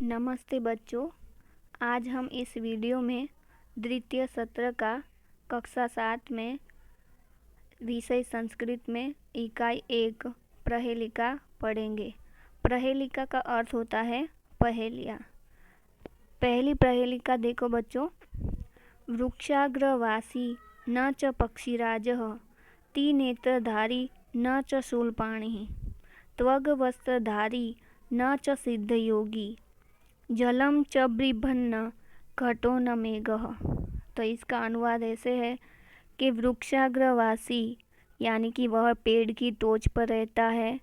नमस्ते बच्चों। आज हम इस वीडियो में द्वितीय सत्र का कक्षा 7 में विषय संस्कृत में इकाई 1 प्रहेलिका पढ़ेंगे। प्रहेलिका का अर्थ होता है पहेलियाँ। पहली प्रहेलिका देखो बच्चों। वृक्षाग्रवासी न च पक्षीराजः त्रिनेत्रधारी न च शूलपाणिः त्वग्वस्त्रधारी न च सिद्धयोगी जलम च बिभन्न घटो न मेघः। तो इसका अनुवाद ऐसे है कि वृक्षाग्रवासी यानी कि वह पेड़ की टोच पर रहता है,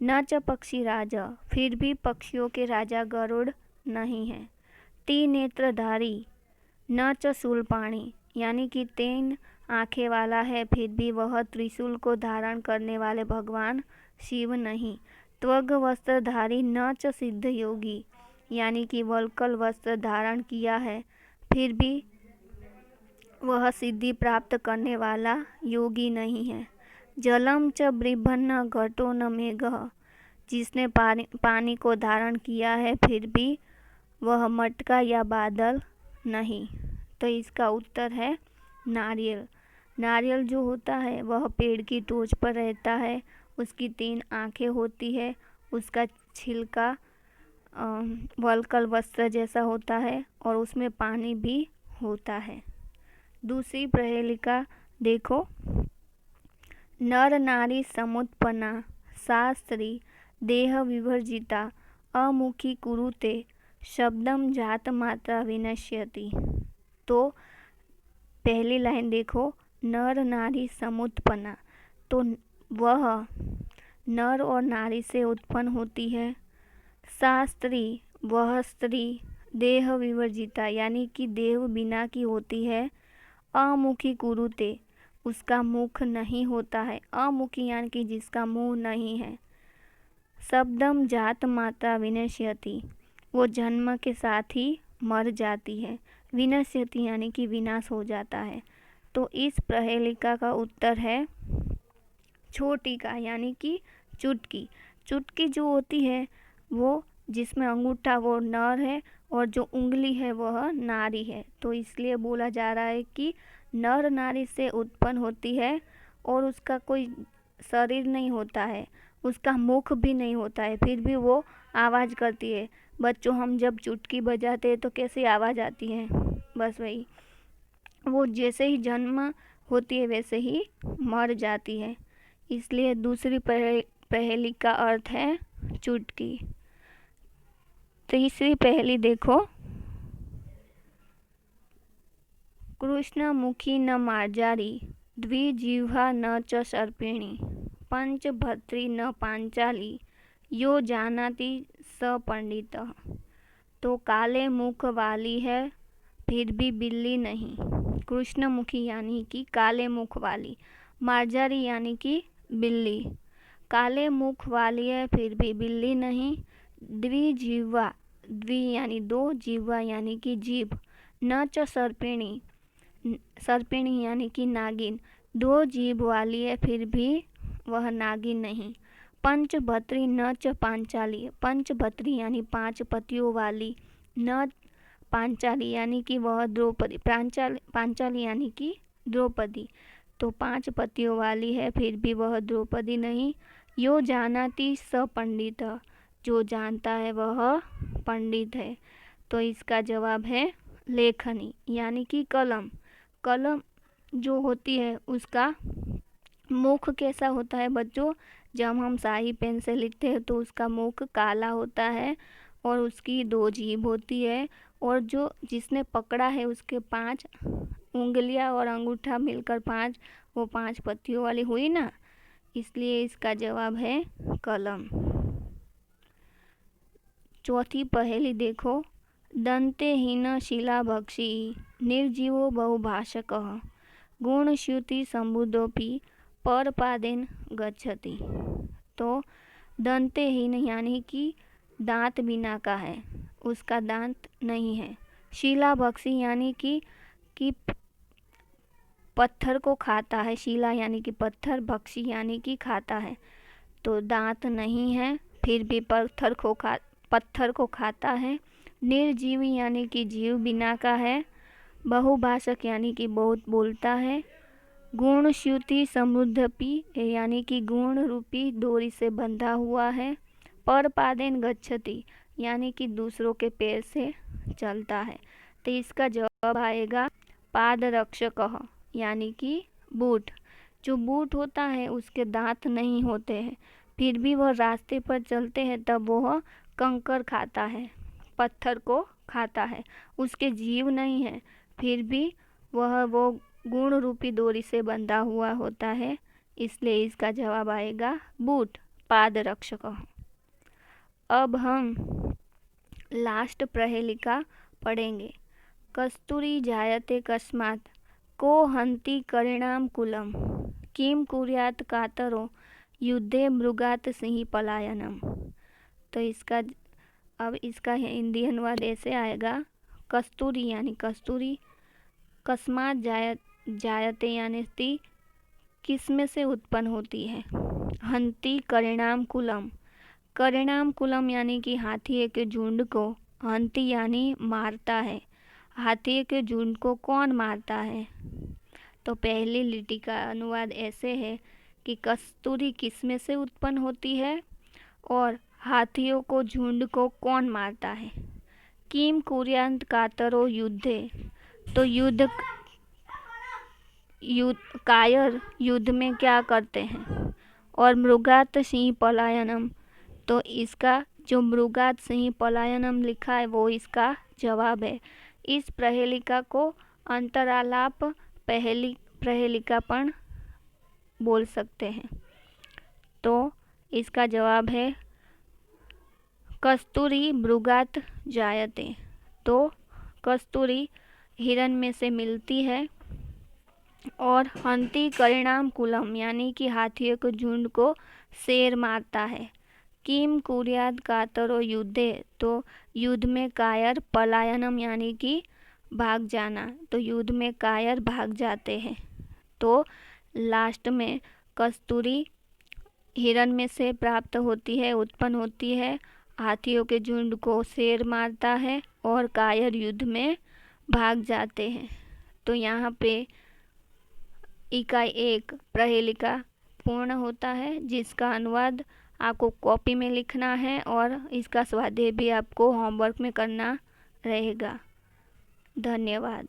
न च पक्षी राजा फिर भी पक्षियों के राजा गरुड़ नहीं है, त्रिनेत्रधारी न च शूलपाणि यानी कि 3 आँखें वाला है फिर भी वह त्रिशूल को धारण करने वाले भगवान शिव नहीं, त्वग वस्त्रधारी न च सिद्ध योगी यानी कि वल्कल वस्त्र धारण किया है फिर भी वह सिद्धि प्राप्त करने वाला योगी नहीं है, जलम च बिभन्न घटो न मेघः जिसने पानी को धारण किया है फिर भी वह मटका या बादल नहीं। तो इसका उत्तर है नारियल। नारियल जो होता है वह पेड़ की टोच पर रहता है, उसकी 3 आँखें होती है, उसका छिलका वल्कल वस्त्र जैसा होता है और उसमें पानी भी होता है। दूसरी प्रहेलिका देखो। नर नारी समुत्पन्ना सा स्त्री देह विवर्जिता अमुखी कुरुते शब्दम जात मात्रा विनश्यति। तो पहली लाइन देखो, नर नारी समुत्पन्ना, तो वह नर और नारी से उत्पन्न होती है। सा स्त्री, वह स्त्री देह विवर्जिता यानी कि देह बिना की होती है। अमुखी कुरुते, उसका मुख नहीं होता है, अमुखी यानी कि जिसका मुंह नहीं है। शब्दम जात मात्रा विनश्यति, वो जन्म के साथ ही मर जाती है। विनश्यति यानी कि विनाश हो जाता है। तो इस प्रहेलिका का उत्तर है छोटी का यानी कि चुटकी। चुटकी जो होती है वो जिसमें अंगूठा वो नर है और जो उंगली है वह नारी है। तो इसलिए बोला जा रहा है कि नर नारी से उत्पन्न होती है और उसका कोई शरीर नहीं होता है, उसका मुख भी नहीं होता है, फिर भी वो आवाज़ करती है। बच्चों, हम जब चुटकी बजाते हैं तो कैसी आवाज़ आती है, बस वही। वो जैसे ही जन्म होती है वैसे ही मर जाती है। इसलिए दूसरी पहेली का अर्थ है चुटकी। तीसरी पहेली देखो। कृष्ण मुखी न मार्जारी द्विजिह्वा न च सर्पिणी पंचभत्री न पांचाली यो जानाति स पंडितः। तो काले मुख वाली है फिर भी बिल्ली नहीं, कृष्ण मुखी यानी कि काले मुख वाली, मार्जारी यानी कि बिल्ली, काले मुख वाली है फिर भी बिल्ली नहीं। द्विजिह्वा, द्वि यानी 2, जिह्वा यानी कि जीभ, न च सर्पिणी, सर्पिणी यानी कि नागिन, 2 जीभ वाली है फिर भी वह नागिन नहीं। पंचभत्री न च पांचाली, पंचभत्री यानी 5 पतियों वाली, न पांचाली यानी कि वह द्रौपदी, पांचाली यानी कि द्रौपदी, तो 5 पतियों वाली है फिर भी वह द्रौपदी नहीं। यो जानाति स पंडित, जो जानता है वह पंडित है। तो इसका जवाब है लेखनी यानी कि कलम। कलम जो होती है उसका मुख कैसा होता है बच्चों? जब हम स्याही पेन से लिखते हैं तो उसका मुख काला होता है और उसकी 2 जीभ होती है और जो जिसने पकड़ा है उसके 5 उंगलियां और अंगूठा मिलकर 5, वो 5 पत्तियों वाली हुई ना, इसलिए इसका जवाब है कलम। चौथी पहेली देखो। दंतेहीन शिलाभक्षी निर्जीवो बहुभाषकः गुणश्युति संबुद्धोपि परपादेन गच्छति। तो दंतेहीन यानी कि दांत बिना का है, उसका दांत नहीं है। शिलाभक्षी यानी कि पत्थर को खाता है, शिला यानी कि पत्थर, भक्षी यानी कि खाता है, तो दांत नहीं है फिर भी पत्थर को खाता है निर्जीवी यानी कि जीव बिना का है। बहुभाषक यानी कि बहुत बोलता है। गुणश्युति समृद्धपि यानी कि गुण रूपी डोरी से बंधा हुआ है। परपादेन गच्छति यानी कि दूसरों के पैर से चलता है। तो इसका जवाब आएगा पादरक्षकः यानी कि बूट। जो बूट होता है उसके दांत नहीं होते हैं, फिर भी वह रास्ते पर चलते हैं तब वह कंकर खाता है, पत्थर को खाता है। उसके जीव नहीं है, फिर भी वह वो गुण रूपी डोरी से बंधा हुआ होता है, इसलिए इसका जवाब आएगा बूट, पादरक्षक। अब हम लास्ट प्रहेलिका पढ़ेंगे। कस्तूरी जायते कस्मात् को हन्ति करिणाम कुलम किम कुर्यात् कातरो युद्धे मृगात् सिंह पलायनम। तो इसका हिंदी अनुवाद ऐसे आएगा। कस्तूरी यानी कस्तूरी, कस्मात् जायते यानी किस में से उत्पन्न होती है, हन्ति करिणाम कुलम, करिणाम कुलम यानी कि हाथी के झुंड को, हन्ति यानी मारता है। हाथी के झुंड को कौन मारता है? तो पहली लिटी का अनुवाद ऐसे है कि कस्तूरी किस में से उत्पन्न होती है और हाथियों को झुंड को कौन मारता है। किम कुर्यात् कातरो युद्धे, तो कायर युद्ध में क्या करते हैं। और मृगात् सिंह पलायनम, तो इसका जो मृगात् सिंह पलायनम लिखा है वो इसका जवाब है। इस प्रहेलिका को अंतरालाप प्रहेलिका पण बोल सकते हैं। तो इसका जवाब है कस्तूरी मृगात् जायते। तो कस्तूरी हिरण में से मिलती है और हन्ति करिणाम कुलम यानी कि हाथियों के झुंड को शेर मारता है। किम कुर्यात् कातरो युद्धे, तो युद्ध में कायर, पलायनम यानी कि भाग जाना, तो युद्ध में कायर भाग जाते हैं। तो लास्ट में कस्तूरी हिरण में से प्राप्त होती है, उत्पन्न होती है। हाथियों के झुंड को शेर मारता है और कायर युद्ध में भाग जाते हैं। तो यहाँ पे इकाई 1 प्रहेलिका पूर्ण होता है, जिसका अनुवाद आपको कॉपी में लिखना है और इसका स्वाध्याय भी आपको होमवर्क में करना रहेगा। धन्यवाद।